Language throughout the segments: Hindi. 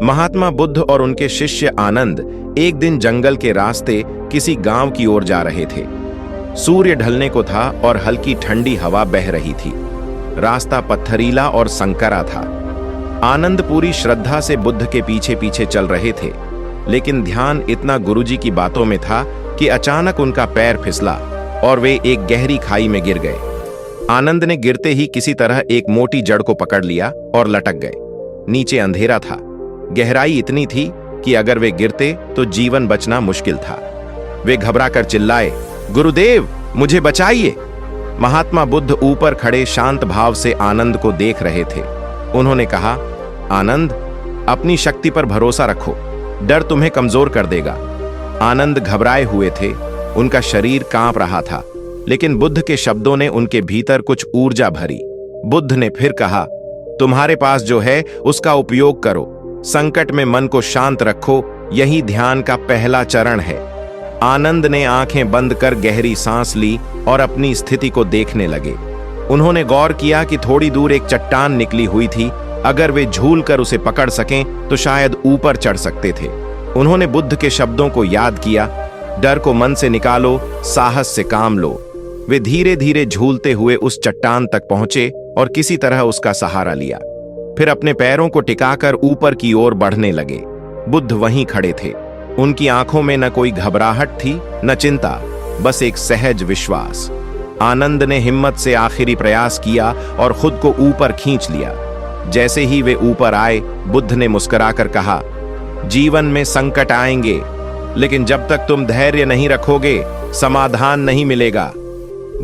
महात्मा बुद्ध और उनके शिष्य आनंद एक दिन जंगल के रास्ते किसी गांव की ओर जा रहे थे। सूर्य ढलने को था और हल्की ठंडी हवा बह रही थी। रास्ता पत्थरीला और संकरा था। आनंद पूरी श्रद्धा से बुद्ध के पीछे पीछे चल रहे थे, लेकिन ध्यान इतना गुरुजी की बातों में था कि अचानक उनका पैर फिसला और वे एक गहरी खाई में गिर गए। आनंद ने गिरते ही किसी तरह एक मोटी जड़ को पकड़ लिया और लटक गए। नीचे अंधेरा था। गहराई इतनी थी कि अगर वे गिरते तो जीवन बचना मुश्किल था। वे घबराकर चिल्लाए, गुरुदेव, मुझे बचाइए। महात्मा बुद्ध ऊपर खड़े शांत भाव से आनंद को देख रहे थे। उन्होंने कहा, आनंद, अपनी शक्ति पर भरोसा रखो, डर तुम्हें कमजोर कर देगा। आनंद घबराए हुए थे, उनका शरीर कांप रहा था, लेकिन बुद्ध के शब्दों ने उनके भीतर कुछ ऊर्जा भरी। बुद्ध ने फिर कहा, तुम्हारे पास जो है उसका उपयोग करो। संकट में मन को शांत रखो, यही ध्यान का पहला चरण है। आनंद ने आंखें बंद कर गहरी सांस ली और अपनी स्थिति को देखने लगे। उन्होंने गौर किया कि थोड़ी दूर एक चट्टान निकली हुई थी। अगर वे झूल कर उसे पकड़ सकें तो शायद ऊपर चढ़ सकते थे। उन्होंने बुद्ध के शब्दों को याद किया, डर को मन से निकालो, साहस से काम लो। वे धीरे धीरे झूलते हुए उस चट्टान तक पहुंचे और किसी तरह उसका सहारा लिया। फिर अपने पैरों को टिकाकर ऊपर की ओर बढ़ने लगे। बुद्ध वहीं खड़े थे। उनकी आंखों में न कोई घबराहट थी, न चिंता, बस एक सहज विश्वास। आनंद ने हिम्मत से आखिरी प्रयास किया और खुद को ऊपर खींच लिया। जैसे ही वे ऊपर आए, बुद्ध ने मुस्कुराकर कहा, जीवन में संकट आएंगे, लेकिन जब तक तुम धैर्य नहीं रखोगे, समाधान नहीं मिलेगा।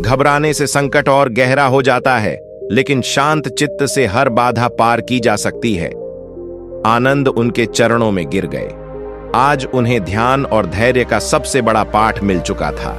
घबराने से संकट और गहरा हो जाता है, लेकिन शांत चित्त से हर बाधा पार की जा सकती है। आनंद उनके चरणों में गिर गए। आज उन्हें ध्यान और धैर्य का सबसे बड़ा पाठ मिल चुका था।